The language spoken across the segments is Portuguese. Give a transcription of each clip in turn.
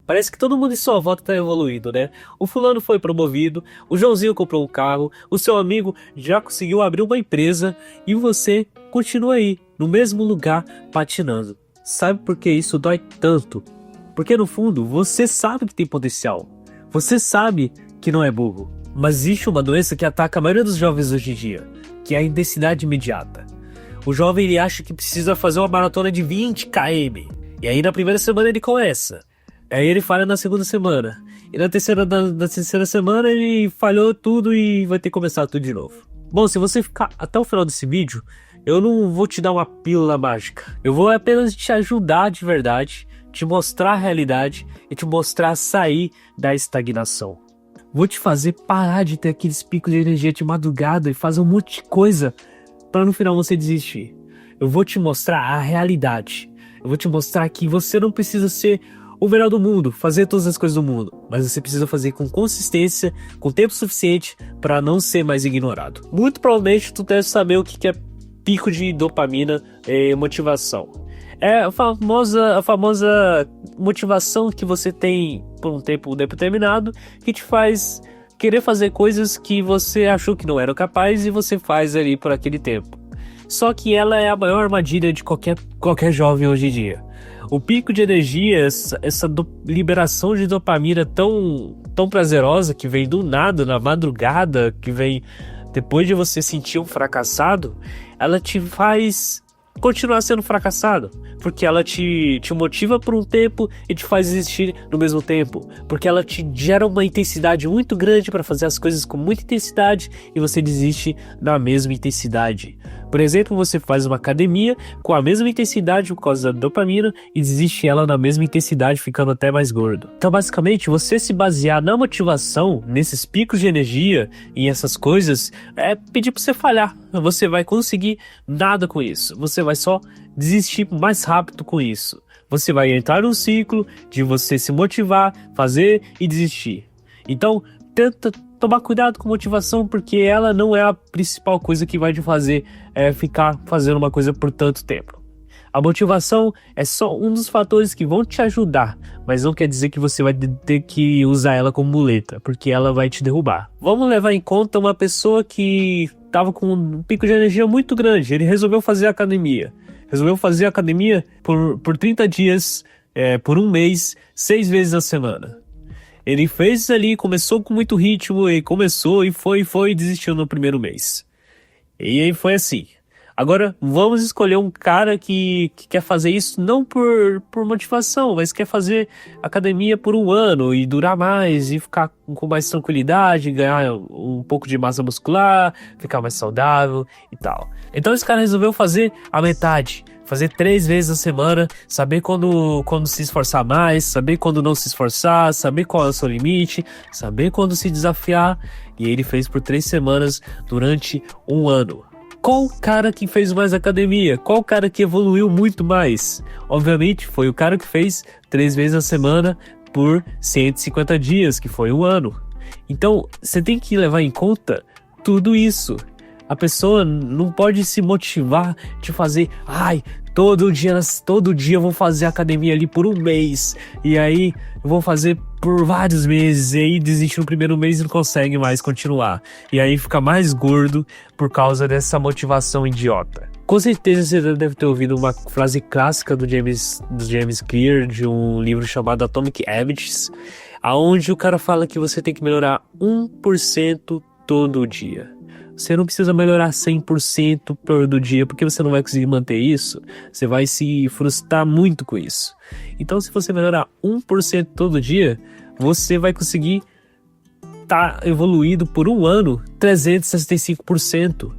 Parece que todo mundo em sua volta tá evoluindo, né? O fulano foi promovido, o Joãozinho comprou um carro, o seu amigo já conseguiu abrir uma empresa e você continua aí, no mesmo lugar, patinando. Sabe por que isso dói tanto? Porque no fundo, você sabe que tem potencial. Você sabe que não é burro. Mas existe uma doença que ataca a maioria dos jovens hoje em dia, que é a intensidade imediata. O jovem ele acha que precisa fazer uma maratona de 20 km. E aí na primeira semana ele começa. Aí ele falha na segunda semana. E na terceira semana ele falhou tudo e vai ter que começar tudo de novo. Bom, se você ficar até o final desse vídeo, eu não vou te dar uma pílula mágica. Eu vou apenas te ajudar de verdade, te mostrar a realidade e te mostrar a sair da estagnação. Vou te fazer parar de ter aqueles picos de energia de madrugada e fazer um monte de coisa para no final você desistir. Eu vou te mostrar a realidade. Eu vou te mostrar que você não precisa ser o melhor do mundo, fazer todas as coisas do mundo, mas você precisa fazer com consistência, com tempo suficiente para não ser mais ignorado. Muito provavelmente tu deve saber o que é pico de dopamina e motivação. É a famosa motivação que você tem por um tempo determinado que te faz querer fazer coisas que você achou que não era capaz e você faz ali por aquele tempo. Só que ela é a maior armadilha de qualquer jovem hoje em dia. O pico de energia, essa liberação de dopamina tão prazerosa que vem do nada, na madrugada, que vem depois de você sentir um fracassado, ela te faz continuar sendo fracassado, porque ela te motiva por um tempo e te faz existir no mesmo tempo, porque ela te gera uma intensidade muito grande para fazer as coisas com muita intensidade e você desiste na mesma intensidade. Por exemplo, você faz uma academia com a mesma intensidade por causa da dopamina e desiste ela na mesma intensidade, ficando até mais gordo. Então, basicamente, você se basear na motivação, nesses picos de energia e essas coisas, é pedir para você falhar. Você vai conseguir nada com isso. Você vai só desistir mais rápido com isso. Você vai entrar num ciclo de você se motivar, fazer e desistir. Então, tenta tomar cuidado com motivação, porque ela não é a principal coisa que vai te fazer ficar fazendo uma coisa por tanto tempo. A motivação é só um dos fatores que vão te ajudar, mas não quer dizer que você vai ter que usar ela como muleta, porque ela vai te derrubar. Vamos levar em conta uma pessoa que estava com um pico de energia muito grande. Ele resolveu fazer academia. Resolveu fazer academia por 30 dias, por um mês, 6 vezes na semana. Ele fez ali, começou com muito ritmo, e começou e foi e desistiu no primeiro mês. E aí foi assim. Agora, vamos escolher um cara que quer fazer isso não por motivação, mas quer fazer academia por um ano e durar mais e ficar com mais tranquilidade, ganhar um pouco de massa muscular, ficar mais saudável e tal. Então esse cara resolveu fazer a metade. Fazer 3 vezes a semana, saber quando se esforçar mais, saber quando não se esforçar, saber qual é o seu limite, saber quando se desafiar. E ele fez por 3 semanas durante um ano. Qual o cara que fez mais academia? Qual o cara que evoluiu muito mais? Obviamente foi o cara que fez 3 vezes a semana por 150 dias, que foi um ano. Então você tem que levar em conta tudo isso. A pessoa não pode se motivar de fazer, todo dia eu vou fazer academia ali por um mês, e aí eu vou fazer por vários meses, e aí desiste no primeiro mês e não consegue mais continuar. E aí fica mais gordo por causa dessa motivação idiota. Com certeza você deve ter ouvido uma frase clássica do James Clear, de um livro chamado Atomic Habits, aonde o cara fala que você tem que melhorar 1% todo dia. Você não precisa melhorar 100% todo dia, porque você não vai conseguir manter isso. Você vai se frustrar muito com isso. Então, se você melhorar 1% todo dia, você vai conseguir estar evoluído por um ano 365%.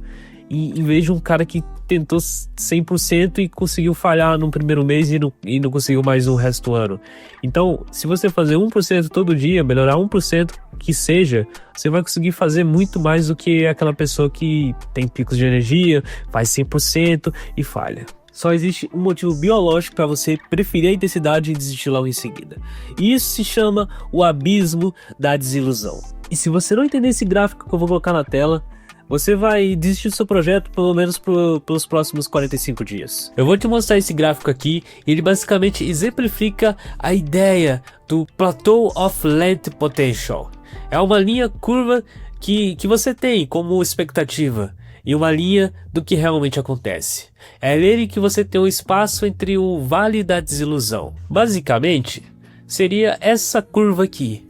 E em vez de um cara que tentou 100% e conseguiu falhar no primeiro mês e não conseguiu mais no resto do ano. Então, se você fazer 1% todo dia, melhorar 1% que seja, você vai conseguir fazer muito mais do que aquela pessoa que tem picos de energia, faz 100% e falha. Só existe um motivo biológico para você preferir a intensidade e desistir logo em seguida. E isso se chama o abismo da desilusão. E se você não entender esse gráfico que eu vou colocar na tela, você vai desistir do seu projeto pelo menos pelos próximos 45 dias. Eu vou te mostrar esse gráfico aqui, ele basicamente exemplifica a ideia do Plateau of Latent Potential. É uma linha curva que você tem como expectativa e uma linha do que realmente acontece. É nele que você tem um espaço entre o vale da desilusão. Basicamente, seria essa curva aqui.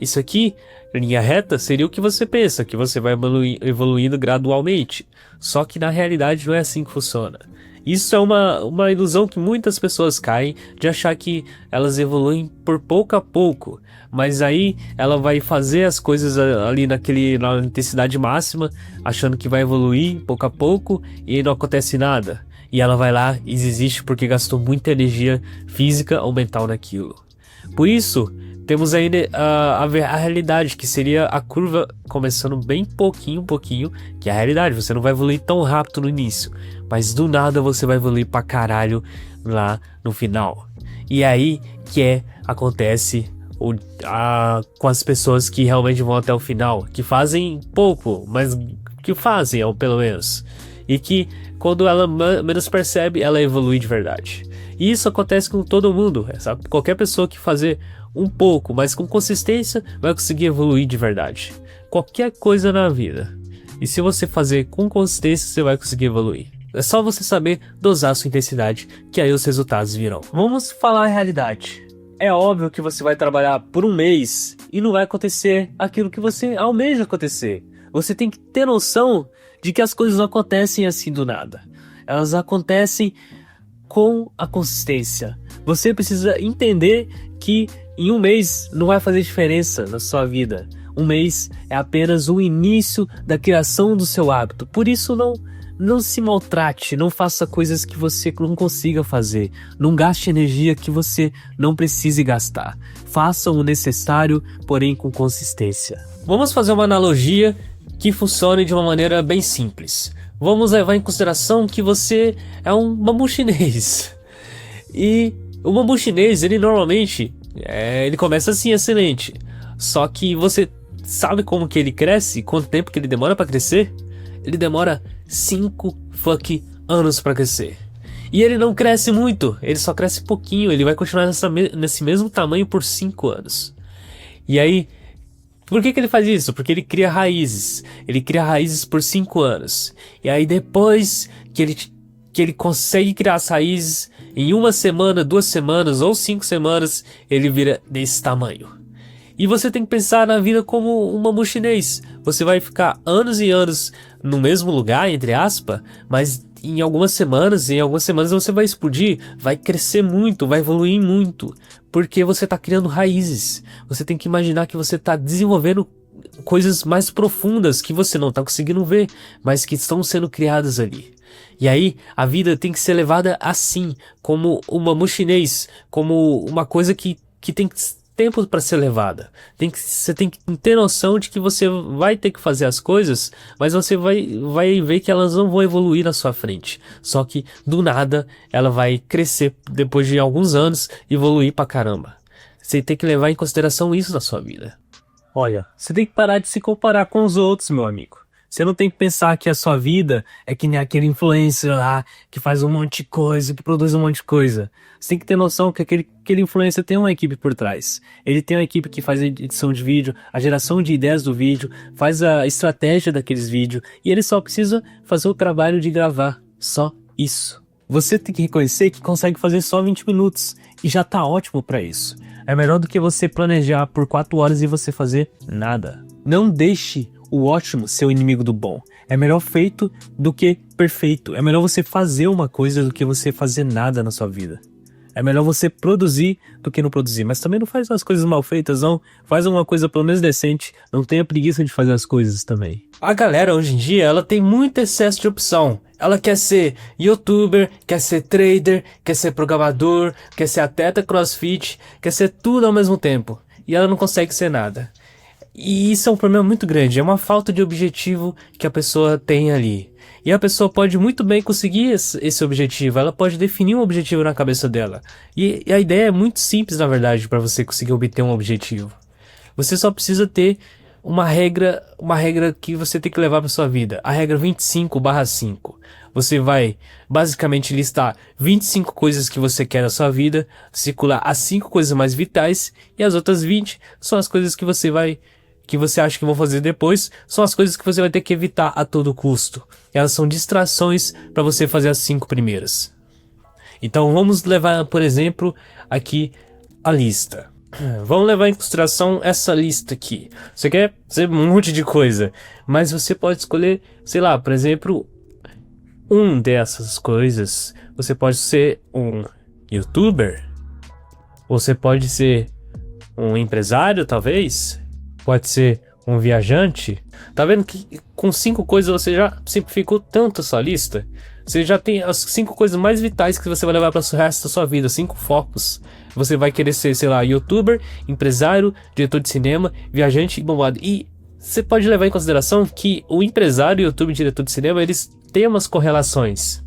Isso aqui, linha reta, seria o que você pensa, que você vai evoluindo gradualmente. Só que na realidade não é assim que funciona. Isso é uma ilusão que muitas pessoas caem de achar que elas evoluem por pouco a pouco. Mas aí ela vai fazer as coisas ali na intensidade máxima, achando que vai evoluir pouco a pouco e não acontece nada. E ela vai lá e desiste porque gastou muita energia física ou mental naquilo. Por isso, temos ainda a realidade, que seria a curva começando bem pouquinho, que é a realidade. Você não vai evoluir tão rápido no início, mas do nada você vai evoluir pra caralho lá no final. E aí que acontece com as pessoas que realmente vão até o final, que fazem pouco, mas que fazem, ou pelo menos. E que quando ela menos percebe, ela evolui de verdade. E isso acontece com todo mundo, sabe? Qualquer pessoa que fazer um pouco, mas com consistência, vai conseguir evoluir de verdade. Qualquer coisa na vida. E se você fazer com consistência, você vai conseguir evoluir. É só você saber dosar a sua intensidade, que aí os resultados virão. Vamos falar a realidade. É óbvio que você vai trabalhar por um mês e não vai acontecer aquilo que você almeja acontecer. Você tem que ter noção de que as coisas não acontecem assim do nada. Elas acontecem com a consistência. Você precisa entender que em um mês não vai fazer diferença na sua vida. Um mês é apenas o início da criação do seu hábito. Por isso não se maltrate, não faça coisas que você não consiga fazer. Não gaste energia que você não precise gastar. Faça o necessário, porém com consistência. Vamos fazer uma analogia que funcione de uma maneira bem simples. Vamos levar em consideração que você é um bambu chinês. E o bambu chinês, ele normalmente, ele começa assim, excelente. Só que você sabe como que ele cresce? Quanto tempo que ele demora para crescer? Ele demora 5 fucking anos para crescer. E ele não cresce muito, ele só cresce pouquinho. Ele vai continuar nesse mesmo tamanho por 5 anos. E aí, por que ele faz isso? Porque ele cria raízes. Ele cria raízes por 5 anos. E aí depois que ele consegue criar as raízes, em 1 semana, 2 semanas ou 5 semanas, ele vira desse tamanho. E você tem que pensar na vida como um bambu chinês. Você vai ficar anos e anos no mesmo lugar, entre aspas, mas em algumas semanas você vai explodir, vai crescer muito, vai evoluir muito, porque você está criando raízes. Você tem que imaginar que você está desenvolvendo coisas mais profundas que você não está conseguindo ver, mas que estão sendo criadas ali. E aí a vida tem que ser levada assim, como bambu chinês, como uma coisa que tem tempo para ser levada. Você tem que ter noção de que você vai ter que fazer as coisas, mas você vai ver que elas não vão evoluir na sua frente. Só que do nada ela vai crescer depois de alguns anos e evoluir pra caramba. Você tem que levar em consideração isso na sua vida. Olha, você tem que parar de se comparar com os outros, meu amigo. Você não tem que pensar que a sua vida é que nem aquele influencer lá que faz um monte de coisa, que produz um monte de coisa. Você tem que ter noção que aquele influencer tem uma equipe por trás. Ele tem uma equipe que faz a edição de vídeo, a geração de ideias do vídeo, faz a estratégia daqueles vídeos e ele só precisa fazer o trabalho de gravar. Só isso. Você tem que reconhecer que consegue fazer só 20 minutos e já tá ótimo pra isso. É melhor do que você planejar por 4 horas e você fazer nada. Não deixe o ótimo ser o inimigo do bom. É melhor feito do que perfeito. É melhor você fazer uma coisa do que você fazer nada na sua vida. É melhor você produzir do que não produzir. Mas também não faz as coisas mal feitas, não. Faz uma coisa pelo menos decente. Não tenha preguiça de fazer as coisas também. A galera hoje em dia, ela tem muito excesso de opção. Ela quer ser youtuber, quer ser trader, quer ser programador, quer ser atleta crossfit, quer ser tudo ao mesmo tempo. E ela não consegue ser nada. E isso é um problema muito grande, é uma falta de objetivo que a pessoa tem ali. E a pessoa pode muito bem conseguir esse objetivo, ela pode definir um objetivo na cabeça dela. E a ideia é muito simples, na verdade, para você conseguir obter um objetivo. Você só precisa ter uma regra que você tem que levar para sua vida. A regra 25/5. Você vai basicamente listar 25 coisas que você quer na sua vida, circular as 5 coisas mais vitais e as outras 20 são as coisas que você acha que vão fazer depois, são as coisas que você vai ter que evitar a todo custo. Elas são distrações para você fazer as 5 primeiras. Então vamos levar, por exemplo, aqui a lista. Vamos levar em consideração essa lista aqui. Você quer fazer um monte de coisa, mas você pode escolher, sei lá, por exemplo, dessas coisas. Você pode ser um youtuber, você pode ser um empresário, talvez, pode ser um viajante. Tá vendo que com 5 coisas você já simplificou tanto a sua lista? Você já tem as 5 coisas mais vitais que você vai levar para o resto da sua vida, 5 focos. Você vai querer ser, sei lá, youtuber, empresário, diretor de cinema, viajante e bombado. E você pode levar em consideração que o empresário, youtuber e diretor de cinema, eles têm umas correlações.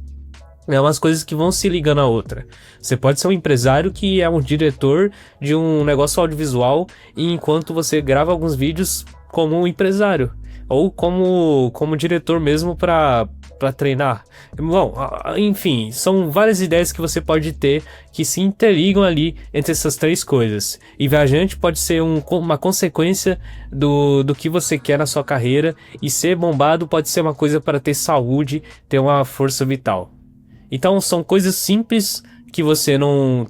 É umas coisas que vão se ligando a outra. Você pode ser um empresário que é um diretor de um negócio audiovisual, e enquanto você grava alguns vídeos como um empresário. Ou como diretor mesmo para treinar. Bom, enfim, são várias ideias que você pode ter que se interligam ali entre essas 3 coisas. E viajante pode ser uma consequência do que você quer na sua carreira, e ser bombado pode ser uma coisa para ter saúde, ter uma força vital. Então são coisas simples que você não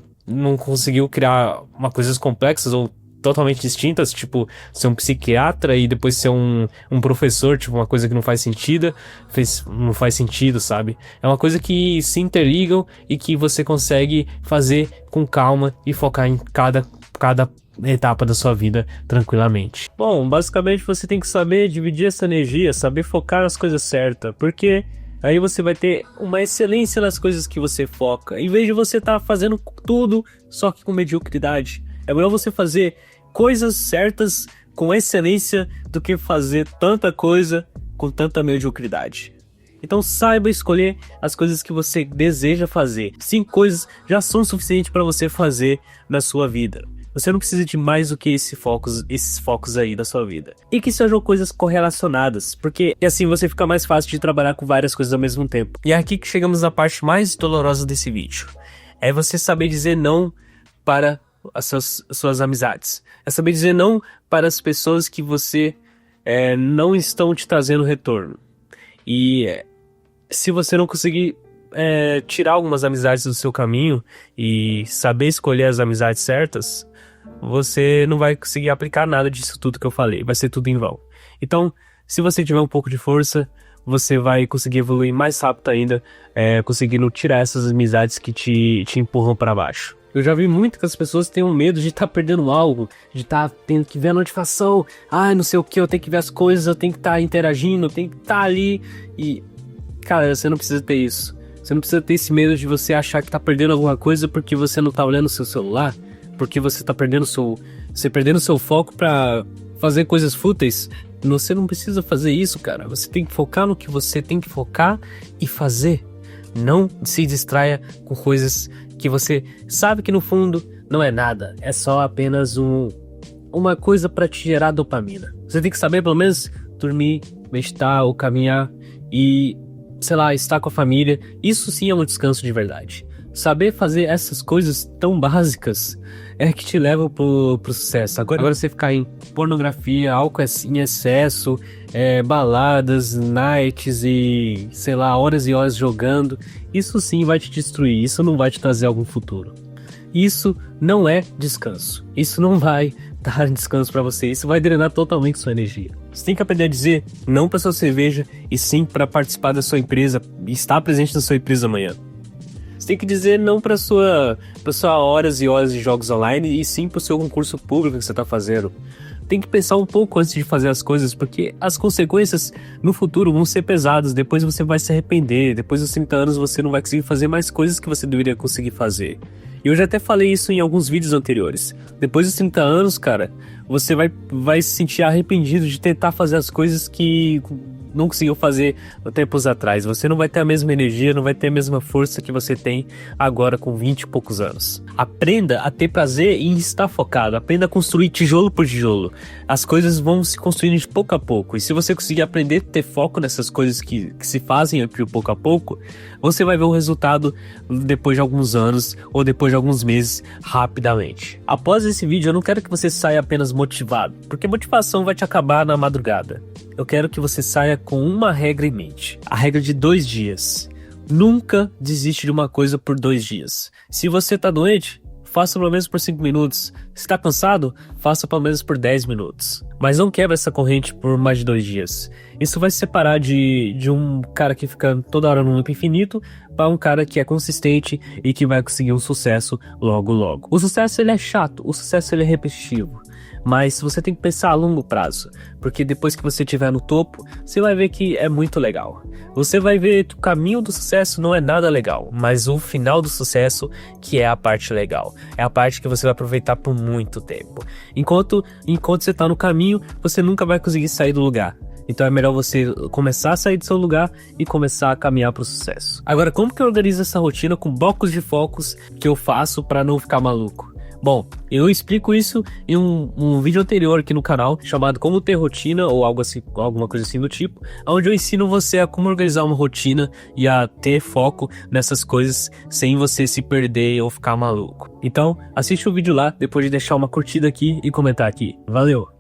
conseguiu criar coisas complexas ou totalmente distintas, tipo ser um psiquiatra e depois ser um professor, tipo uma coisa que não faz sentido, sabe? É uma coisa que se interligam e que você consegue fazer com calma e focar em cada etapa da sua vida tranquilamente. Bom, basicamente você tem que saber dividir essa energia, saber focar nas coisas certas, porque aí você vai ter uma excelência nas coisas que você foca, em vez de você estar fazendo tudo só que com mediocridade. É melhor você fazer coisas certas com excelência do que fazer tanta coisa com tanta mediocridade. Então saiba escolher as coisas que você deseja fazer. 5 coisas já são suficientes para você fazer na sua vida. Você não precisa de mais do que esses focos aí da sua vida. E que sejam coisas correlacionadas, porque assim você fica mais fácil de trabalhar com várias coisas ao mesmo tempo. E é aqui que chegamos à parte mais dolorosa desse vídeo. É você saber dizer não para as suas amizades. É saber dizer não para as pessoas que você não estão te trazendo retorno. E se você não conseguir tirar algumas amizades do seu caminho e saber escolher as amizades certas, você não vai conseguir aplicar nada disso tudo que eu falei. Vai ser tudo em vão. Então, se você tiver um pouco de força, você vai conseguir evoluir mais rápido ainda, conseguindo tirar essas amizades que te empurram para baixo. Eu já vi muito que as pessoas têm um medo de estar perdendo algo, de estar tendo que ver a notificação, não sei o que, eu tenho que ver as coisas, eu tenho que estar interagindo, eu tenho que estar ali. E, cara, você não precisa ter isso. Você não precisa ter esse medo de você achar que tá perdendo alguma coisa porque você não tá olhando o seu celular, porque você tá perdendo seu foco pra fazer coisas fúteis. Você não precisa fazer isso, cara. Você tem que focar no que você tem que focar e fazer. Não se distraia com coisas que você sabe que no fundo não é nada. É só apenas uma coisa para te gerar dopamina. Você tem que saber pelo menos dormir, meditar ou caminhar e, sei lá, estar com a família. Isso sim é um descanso de verdade. Saber fazer essas coisas tão básicas é que te leva pro sucesso. Agora você ficar em pornografia, álcool em excesso, baladas, nights e, sei lá, horas e horas jogando, isso sim vai te destruir, isso não vai te trazer algum futuro. Isso não é descanso, isso não vai dar descanso pra você, isso vai drenar totalmente sua energia. Você tem que aprender a dizer não pra sua cerveja e sim pra participar da sua empresa e estar presente na sua empresa amanhã. Você tem que dizer não para sua horas e horas de jogos online e sim para o seu concurso público que você está fazendo. Tem que pensar um pouco antes de fazer as coisas, porque as consequências no futuro vão ser pesadas. Depois você vai se arrepender. Depois dos 30 anos você não vai conseguir fazer mais coisas que você deveria conseguir fazer. E eu já até falei isso em alguns vídeos anteriores. Depois dos 30 anos, cara, você vai se sentir arrependido de tentar fazer as coisas que não conseguiu fazer tempos atrás. Você não vai ter a mesma energia, não vai ter a mesma força que você tem agora com 20 e poucos anos. Aprenda a ter prazer em estar focado, aprenda a construir tijolo por tijolo. As coisas vão se construindo de pouco a pouco, e se você conseguir aprender a ter foco nessas coisas que se fazem de pouco a pouco, você vai ver o resultado depois de alguns anos ou depois de alguns meses, rapidamente. Após esse vídeo, eu não quero que você saia apenas motivado, porque motivação vai te acabar na madrugada. Eu quero que você saia com uma regra em mente, a regra de 2 dias. Nunca desiste de uma coisa por 2 dias. Se você tá doente, faça pelo menos por 5 minutos. Se tá cansado, faça pelo menos por 10 minutos. Mas não quebra essa corrente por mais de 2 dias. Isso vai se separar de um cara que fica toda hora num loop infinito para um cara que é consistente e que vai conseguir um sucesso logo logo. O sucesso ele é chato, o sucesso ele é repetitivo. Mas você tem que pensar a longo prazo, porque depois que você estiver no topo, você vai ver que é muito legal. Você vai ver que o caminho do sucesso não é nada legal, mas o final do sucesso que é a parte legal. É a parte que você vai aproveitar por muito tempo. Enquanto você está no caminho, você nunca vai conseguir sair do lugar. Então é melhor você começar a sair do seu lugar e começar a caminhar para o sucesso. Agora, como que eu organizo essa rotina com blocos de focos que eu faço para não ficar maluco? Bom, eu explico isso em um vídeo anterior aqui no canal, chamado Como Ter Rotina, ou algo assim, alguma coisa assim do tipo, onde eu ensino você a como organizar uma rotina e a ter foco nessas coisas sem você se perder ou ficar maluco. Então, assiste o vídeo lá, depois de deixar uma curtida aqui e comentar aqui. Valeu!